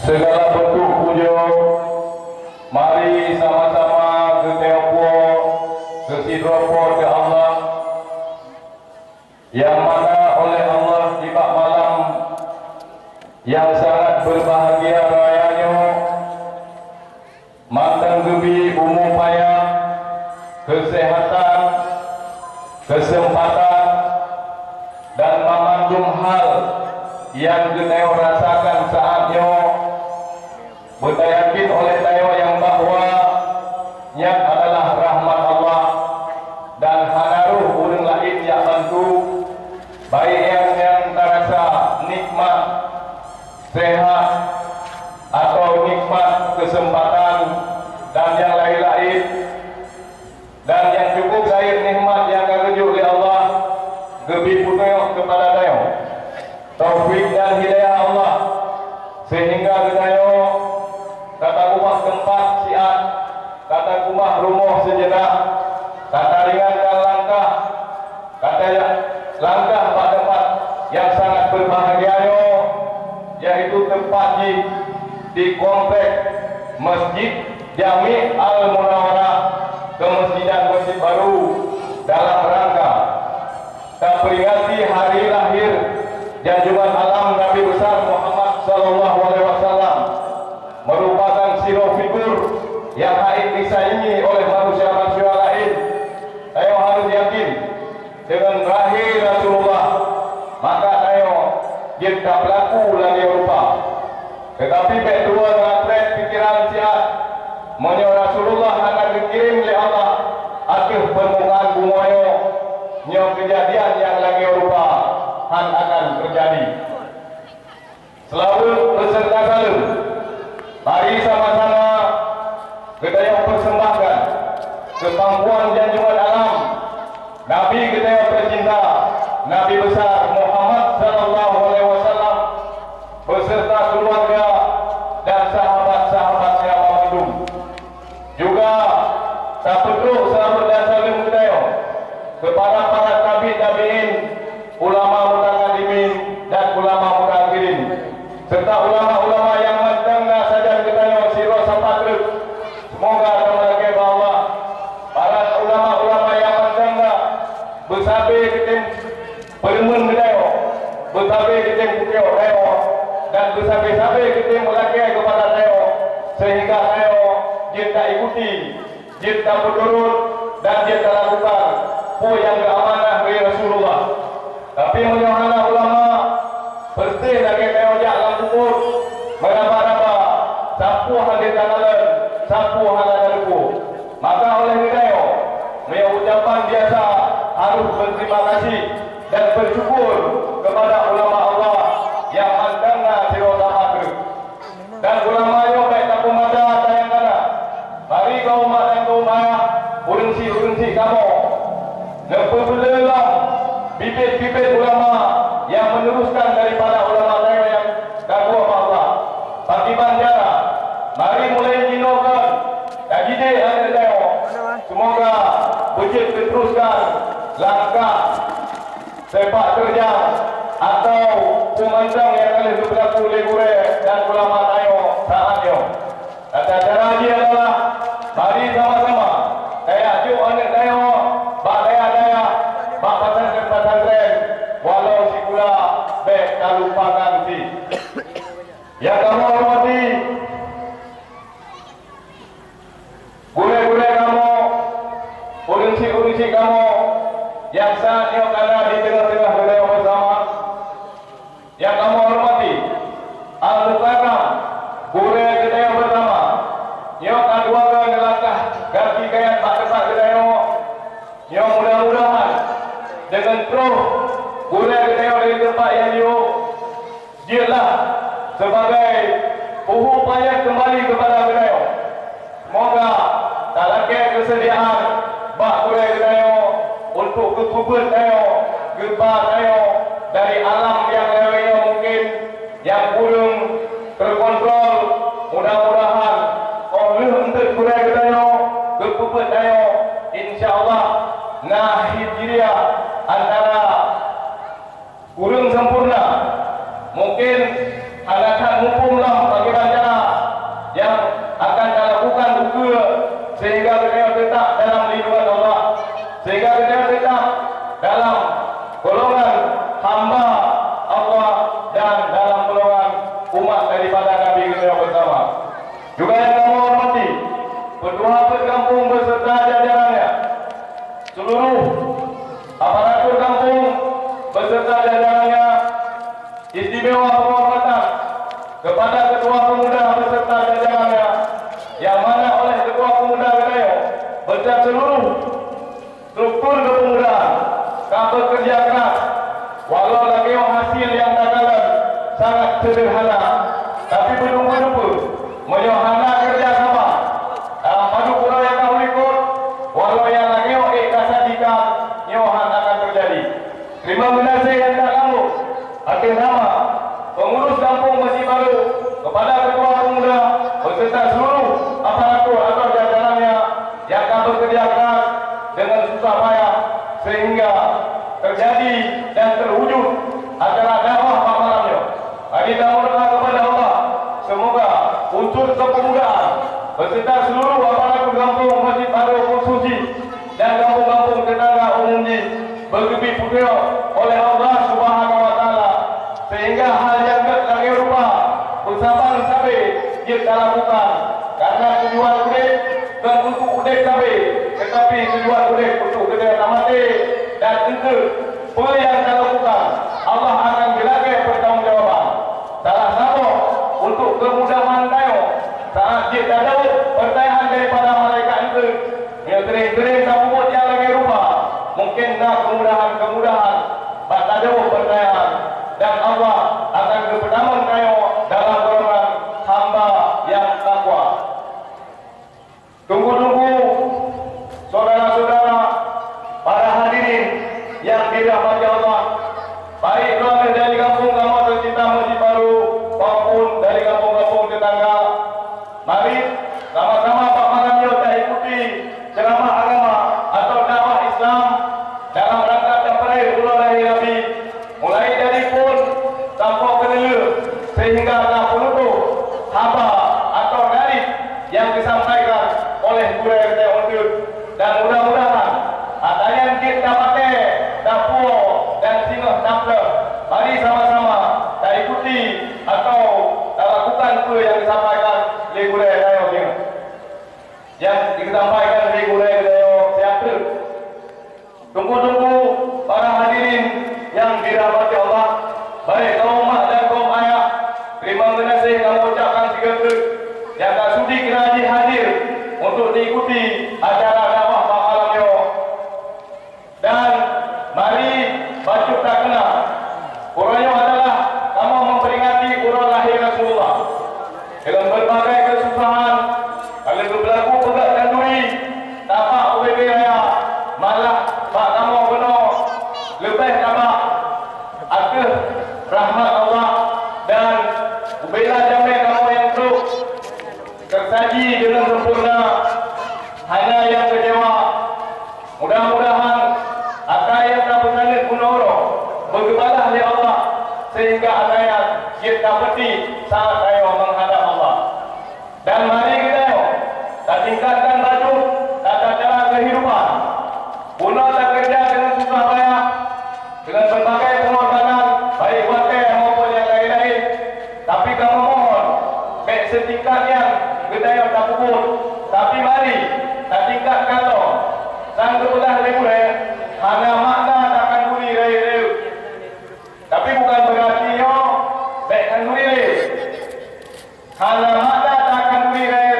Segala bentuk puja, mari sama-sama keteopo kesidropo ke Allah, yang mana oleh Allah di bak malam yang sangat berbahagia rayanya, mantan gebi umur payah, kesehatan, kesempatan, dan memandung hal yang kita rasakan saatnya, beryakin oleh tayo yang bahwa yang adalah rahmat Allah dan hanaruh urang lain yang bantu, baik yang terasa nikmat sehat atau nikmat kesempatan dan yang lain-lain, dan yang cukup gair nikmat yang kerujuk oleh Allah gebi punya kepada tayo taufik dan hidayah Allah, sehingga tayo kata rumah tempat siat, kata rumah rumah sejenak, kata ringankan langkah, kata langkah pada tempat yang sangat berbahagia, yaitu tempat di komplek Masjid Jami Al-Munawwarah, Kemesjidan Masjid Baru, dalam rangka memperingati hari lahir junjungan alam Nabi besar Muhammad sallallahu alaihi wasallam, merupakan siro figur yang haid disaingi oleh manusia-manusia lain. Ayo harus yakin dengan lahir Rasulullah, maka ayo kita pelaku lagi rupa. Tetapi kedua ngatret pikiran siat, menyo Rasulullah akan dikirim oleh Allah akhir permukaan bumoyo, nyo kejadian yang lagi rupa akan terjadi. Selalu beserta salam, mari sama-sama kita yang persembahkan kemampuan junjungan alam Nabi kita yang tercinta, Nabi besar Muhammad sallallahu alaihi wasallam beserta keluarga dan sahabat-sahabatnya memandung. Juga tak perlu selamat dan salam kita kepada para tabi'in, ulama mutaqaddimin dan ulama mutakhirin, serta ulama-ulama yang mendengar saja kita yang siro sapatruk. Semoga kepada Allah para ulama-ulama yang mendengar bersabar kita permen kita, bersabar kita kita dan bersabar-sabar kita melakai kepada tayo, sehingga tayo kita ikuti, kita berturut dan kita lakukan yang keamanah dari Rasulullah. Tapi menyohana ulama bersih lagi tayo dalam kubur, meraba-raba sapu handi tanalan, sapu handi lupu. Maka oleh tayo punya ucapan biasa harus berterima kasih dan bersyukur kepada ulama Allah yang mendengar sirota matru dan ulama yang baik tak pemada tayang kana. Mari kau umat dan kau maya urunsi kamu nepebelelang bibit-bibit ulama yang meneruskan daripada ulama tayo yang kagum Allah. Bagi banjara, mari mulai jinokan dajide ada tayo. Semoga wujud diteruskan langkah sepak terjang atau pemandang yang telah berlaku oleh gure dan ulama tayo saatnya. Kata cara dia adalah mari sama-sama saya ajuk anak tayo bak daya bak pesantren walau si pula baik tak lupakan si yang kamu hormati gure-gure kamu, urunsi kamu yang saatnya ada di tengah-tengah budaya bersama, yang kamu hormati al-mukarram gure kita yang bersama, yang kedua kan langkah kaki kayan pak tempat kita yang mudah-mudahan dengan terus gure kita yang dari tempat yang dialah sebagai puhu payah kembali kepada kita. Semoga tak lagi kesediaan bak gure kita untuk kekubur tayo, gebah tayo dari alam yang lewenya mungkin yang kurang terkontrol. Mudah-mudahan oleh untuk gure tayo, kekubur tayo, insyaAllah nah hijriah antara kurang sempurna, mungkin adakan mumpunglah bagi raja dan dalam golongan umat daripada Nabi kita bersama. Juga yang kami hormati Ketua Perkampung beserta jajarannya, seluruh aparatur kampung beserta jajarannya, istimewa penghormatan kepada Ketua Pemuda beserta jajarannya, yang mana oleh Ketua Pemuda Gedayo beserta seluruh struktur kepemudaan kami bekerja keras, walau lagi hasil yang tak sangat sederhana, tapi berlupa-lupa menyohana kerjasama dalam padu pura yang kau ikut, walau yang lagi kasar jika nyohan akan terjadi. Terima kasih yang tak kamu akhir nama pengurus kampung Masjid Baru, kepada Ketua Pemuda beserta seluruh aparatur atau jajarannya yang akan bekerja keras dengan susah payah sehingga terjadi dan terwujud acara dakwah malamnya. Kita berdoa kepada Allah, semoga unsur kepemudaan beserta seluruh aparatur kampung Masjid Baru Konsusi dan kampung-kampung tetangga umumnya bergebi putih oleh Allah Subhanahu Wa Taala, sehingga hal yang lagi rupa bersabar sampai kita lakukan karena tujuan kulit dan untuk kulit sampai, tetapi tujuan kulit untuk kita tamati dan tentu apa yang kita lakukan Allah akan berikan pertanggungjawaban. Salah satu untuk kemudahan kayu saat kita tahu pertanyaan daripada malaikat itu yang sering-sering tak buat yang lagi rupa mungkin nak kemudahan tak ada pertanyaan dan Allah akan keperdaman kayu dalam golongan hamba yang takwa. Tunggu-tunggu saudara-saudara para hadirin yang dirahmati Allah, baik keluarga dari kampung kamu tercinta Masjid Baru maupun dari kampung-kampung tetangga, mari sama-sama Pak Malamyo kita ikuti ceramah agama atau dakwah Islam dalam rangka temperai bulan lahir Nabi, mulai dari pun sampai ke dulu sehingga tak penutup haba atau dari yang disampaikan oleh guru kita untuk, dan mudah-mudahan ada yang kita pakai dapur dan singgah dapur. Mari sama-sama kita ikuti atau kita lakukan apa yang disampaikan oleh guru kita yang disampaikan oleh guru kita siapa. Tunggu-tunggu para hadirin yang dirahmati Allah, baik kaum mak dan kaum ayah, terima kasih kami ucapkan segala yang tak sudi kena hadir untuk diikuti acara dakwah Pak Malamyo. Dan mari baju tak kena uranya adalah kamu memperingati urang lahir Rasulullah dengan berbagai kesusahan. Kalau berlaku pegat dan duri tapak UBB raya malah Pak kamu benar lebih tapak akhir rahmat Allah dan ubailah jamai kamu yang teruk tersaji dengan sempurna. Hanya yang kecewa, mudah-mudahan apa yang tak bersanit menoro berkebalah oleh Allah sehingga ada yang kita peti saat saya menghadap Allah. Dan mari kita tingkatkan baju tata cara kehidupan, guna tak kerja dengan susah payah dengan berbagai pengorbanan baik warga maupun yang lain-lain. Tapi kami mohon baik setingkat yang kita tak pukul, tapi mari tak tingkatkan lo sang kebelah reguler hanya makna takkan duri raya-raya, tapi bukan berarti yo baikkan duri hanya makna takkan duri raya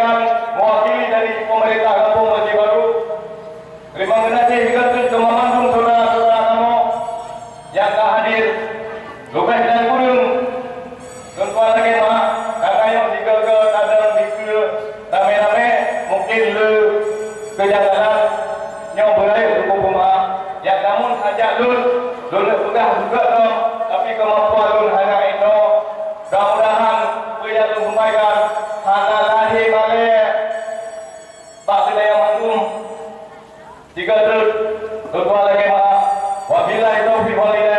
menyampaikan mewakili dari pemerintah Kampung Masjid Baru. Terima kasih juga kemanapun saudara-saudara kamu yang telah hadir. Lupa dan kurung. Tuan-tuan lagi mak, kakak yang tiga ke kadang tiga rame-rame mungkin lu kejalanan yang berair untuk rumah. Yang namun ajak lu pegang juga dong. Tapi kemampuan lu hanya itu. Mudah-mudahan kuliah lu sampaikan hana lahir balik Pak Kedaya Manggung. Tiga terus tuan lagi mak. Wabillahi taufiq wal hidayah.